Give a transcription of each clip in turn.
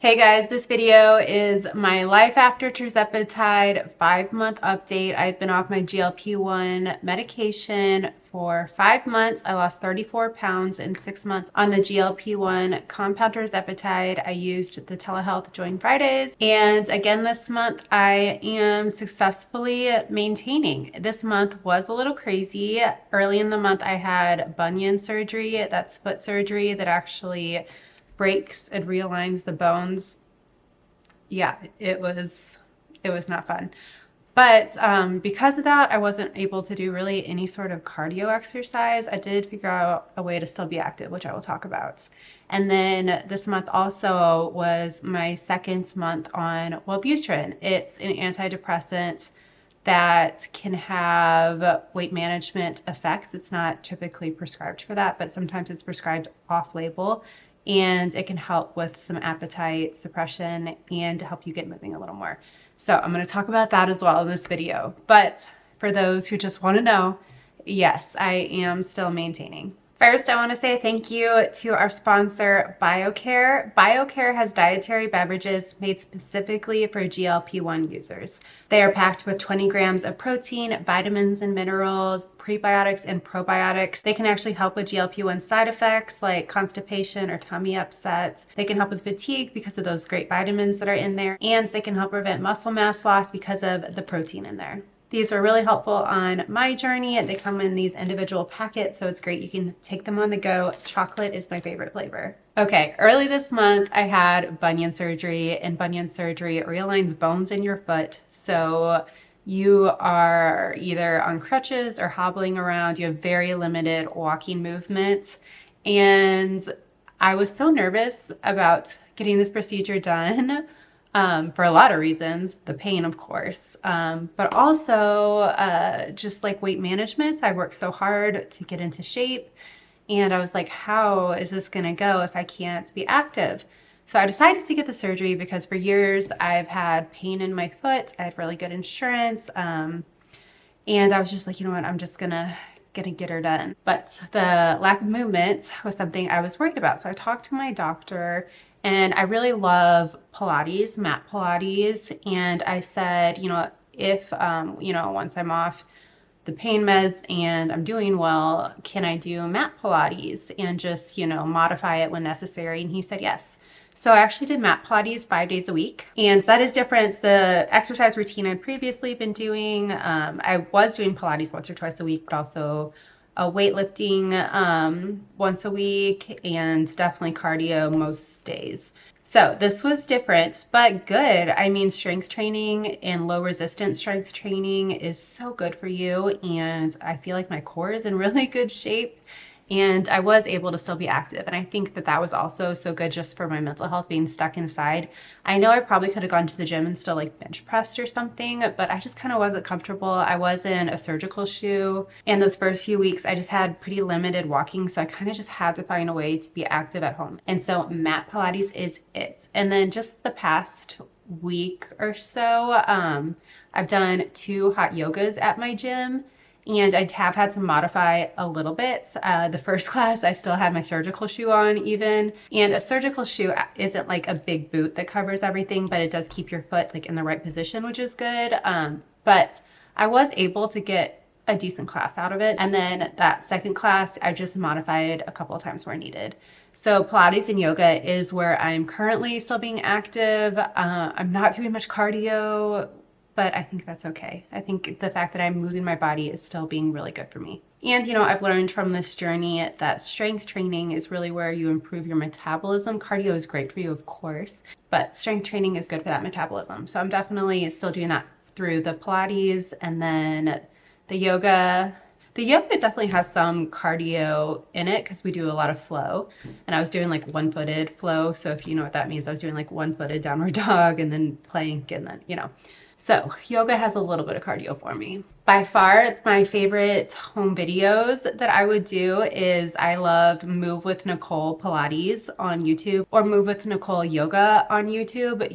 Hey guys, this video is my life after Tirzepatide 5-month update. I've been off my GLP-1 medication for 5 months. I lost 34 pounds in 6 months on the GLP-1 compound Tirzepatide. I used the telehealth JoinFridays. And again this month, I am successfully maintaining. This month was a little crazy. Early in the month, I had bunion surgery. That's foot surgery that actually breaks and realigns the bones. Yeah, it was not fun. But because of that, I wasn't able to do really any sort of cardio exercise. I did figure out a way to still be active, which I will talk about. And then this month also was my second month on Wellbutrin. It's an antidepressant that can have weight management effects. It's not typically prescribed for that, but sometimes it's prescribed off-label. And it can help with some appetite suppression and to help you get moving a little more. So I'm going to talk about that as well in this video. But for those who just want to know, yes, I am still maintaining. First, I want to say thank you to our sponsor, BioCare. BioCare has dietary beverages made specifically for GLP-1 users. They are packed with 20 grams of protein, vitamins and minerals, prebiotics and probiotics. They can actually help with GLP-1 side effects like constipation or tummy upsets. They can help with fatigue because of those great vitamins that are in there, and they can help prevent muscle mass loss because of the protein in there. These were really helpful on my journey. They come in these individual packets, so it's great. You can take them on the go. Chocolate is my favorite flavor. Okay, early this month, I had bunion surgery, and bunion surgery realigns bones in your foot. So you are either on crutches or hobbling around. You have very limited walking movement. And I was so nervous about getting this procedure done. For a lot of reasons, the pain, of course, but also just like weight management. I worked so hard to get into shape, and I was like, how is this going to go if I can't be active? So I decided to get the surgery because for years I've had pain in my foot. I had really good insurance, and I was just like, you know what, I'm just gonna get her done. But the lack of movement was something I was worried about. So I talked to my doctor, and I really love Pilates, mat Pilates. And I said, you know, if, once I'm off the pain meds and I'm doing well, can I do mat Pilates and just, modify it when necessary? And he said yes. So I actually did mat Pilates 5 days a week, and that is different. The exercise routine I'd previously been doing, I was doing Pilates once or twice a week, but also weightlifting once a week, and definitely cardio most days. So this was different, but good. I mean, strength training and low resistance strength training is so good for you, and I feel like my core is in really good shape. And I was able to still be active. And I think that that was also so good just for my mental health, being stuck inside. I know I probably could have gone to the gym and still like bench pressed or something, but I just kind of wasn't comfortable. I was in a surgical shoe. And those first few weeks, I just had pretty limited walking. So I kind of just had to find a way to be active at home. And so mat Pilates is it. And then just the past week or so, I've done 2 hot yogas at my gym. And I have had to modify a little bit. The first class, I still had my surgical shoe on even. And a surgical shoe isn't like a big boot that covers everything, but it does keep your foot like in the right position, which is good. But I was able to get a decent class out of it. And then that second class, I just modified a couple of times where needed. So Pilates and yoga is where I'm currently still being active. I'm not doing much cardio, but I think that's okay. I think the fact that I'm moving my body is still being really good for me. And, I've learned from this journey that strength training is really where you improve your metabolism. Cardio is great for you, of course, but strength training is good for that metabolism. So I'm definitely still doing that through the Pilates, and then the yoga. The yoga definitely has some cardio in it because we do a lot of flow, and I was doing like one-footed flow. So if you know what that means, I was doing like one-footed downward dog and then plank, and then, So yoga has a little bit of cardio for me. By far, my favorite home videos that I would do is I love Move with Nicole Pilates on YouTube or Move with Nicole Yoga on YouTube.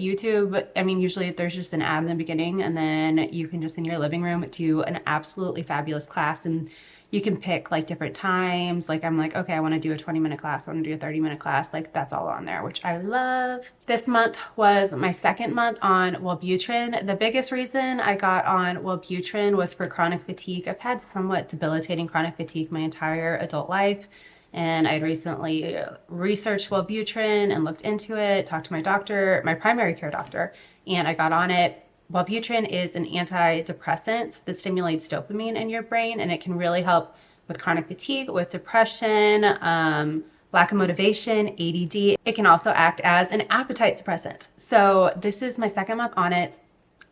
Usually there's just an ad in the beginning, and then you can just in your living room do an absolutely fabulous class, and You can pick like different times. Like I'm like, okay, I want to do a 20-minute class. I want to do a 30-minute class. Like that's all on there, which I love. This month was my second month on Wellbutrin. The biggest reason I got on Wellbutrin was for chronic fatigue. I've had somewhat debilitating chronic fatigue my entire adult life. And I had recently researched Wellbutrin and looked into it, talked to my doctor, my primary care doctor, and I got on it. Wellbutrin is an antidepressant that stimulates dopamine in your brain, and it can really help with chronic fatigue, with depression, lack of motivation, ADD. It can also act as an appetite suppressant. So this is my second month on it.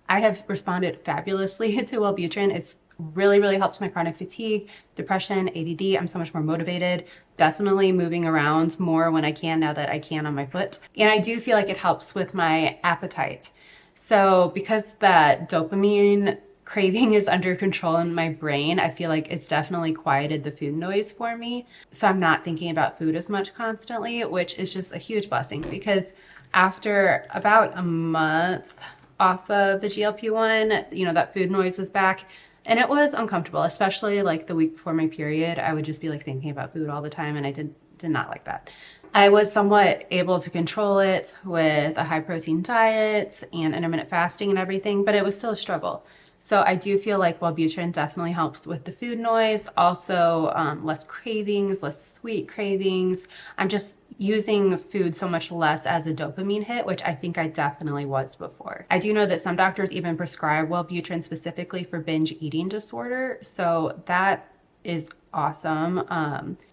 I have responded fabulously to Wellbutrin. It's really, really helps my chronic fatigue, depression, ADD. I'm so much more motivated, definitely moving around more when I can now that I can on my foot. And I do feel like it helps with my appetite. So because that dopamine craving is under control in my brain, I feel like it's definitely quieted the food noise for me. So I'm not thinking about food as much constantly, which is just a huge blessing, because after about a month off of the GLP-1, you know, that food noise was back. And it was uncomfortable, especially like the week before my period. I would just be like thinking about food all the time, and I did not like that. I was somewhat able to control it with a high protein diet and intermittent fasting and everything, but it was still a struggle. So I do feel like Wellbutrin definitely helps with the food noise, also less cravings, less sweet cravings. I'm just using food so much less as a dopamine hit, which I think I definitely was before. I do know that some doctors even prescribe Wellbutrin specifically for binge eating disorder. So that is awesome.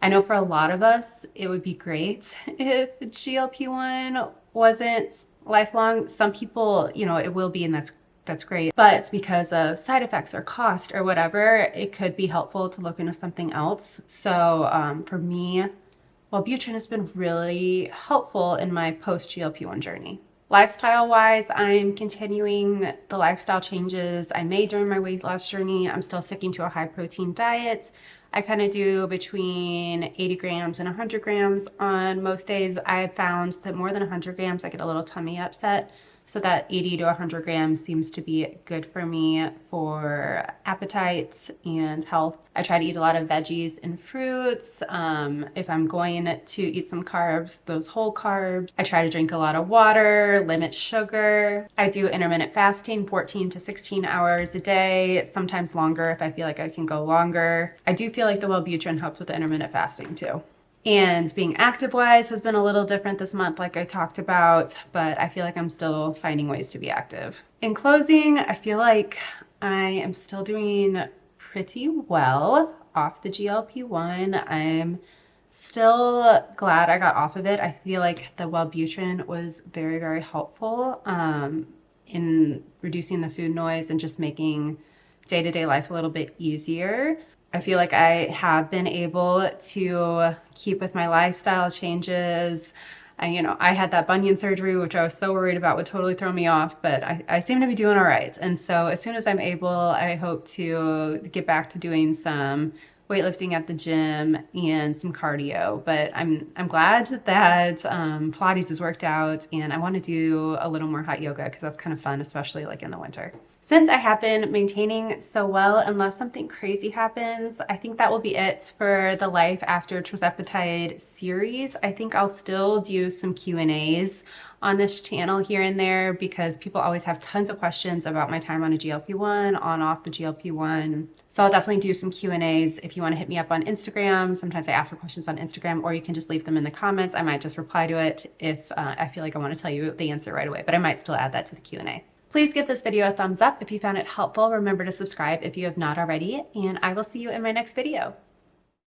I know for a lot of us, it would be great if GLP-1 wasn't lifelong. Some people, you know, it will be, and that's great. But because of side effects or cost or whatever, it could be helpful to look into something else. So for me, Wellbutrin has been really helpful in my post-GLP-1 journey. Lifestyle-wise, I'm continuing the lifestyle changes I made during my weight loss journey. I'm still sticking to a high-protein diet. I kind of do between 80 grams and 100 grams on most days. I found that more than 100 grams, I get a little tummy upset. So that 80 to 100 grams seems to be good for me for appetite and health. I try to eat a lot of veggies and fruits. If I'm going to eat some carbs, those whole carbs. I try to drink a lot of water, limit sugar. I do intermittent fasting, 14 to 16 hours a day, sometimes longer if I feel like I can go longer. I do feel like the Wellbutrin helps with the intermittent fasting too. And being active-wise has been a little different this month, like I talked about, but I feel like I'm still finding ways to be active. In closing, I feel like I am still doing pretty well off the GLP-1. I'm still glad I got off of it. I feel like the Wellbutrin was very, very helpful in reducing the food noise and just making day-to-day life a little bit easier. I feel like I have been able to keep with my lifestyle changes. I had that bunion surgery, which I was so worried about would totally throw me off, but I seem to be doing all right. And so as soon as I'm able, I hope to get back to doing some weightlifting at the gym and some cardio. But I'm glad that Pilates has worked out, and I want to do a little more hot yoga because that's kind of fun, especially like in the winter. Since I have been maintaining so well, unless something crazy happens, I think that will be it for the Life After Tirzepatide series. I think I'll still do some Q&As on this channel here and there because people always have tons of questions about my time on a GLP-1, on off the GLP-1. So I'll definitely do some Q&As if you want to hit me up on Instagram. Sometimes I ask for questions on Instagram, or you can just leave them in the comments. I might just reply to it if I feel like I want to tell you the answer right away, but I might still add that to the Q&A. Please give this video a thumbs up if you found it helpful. Remember to subscribe if you have not already, and I will see you in my next video.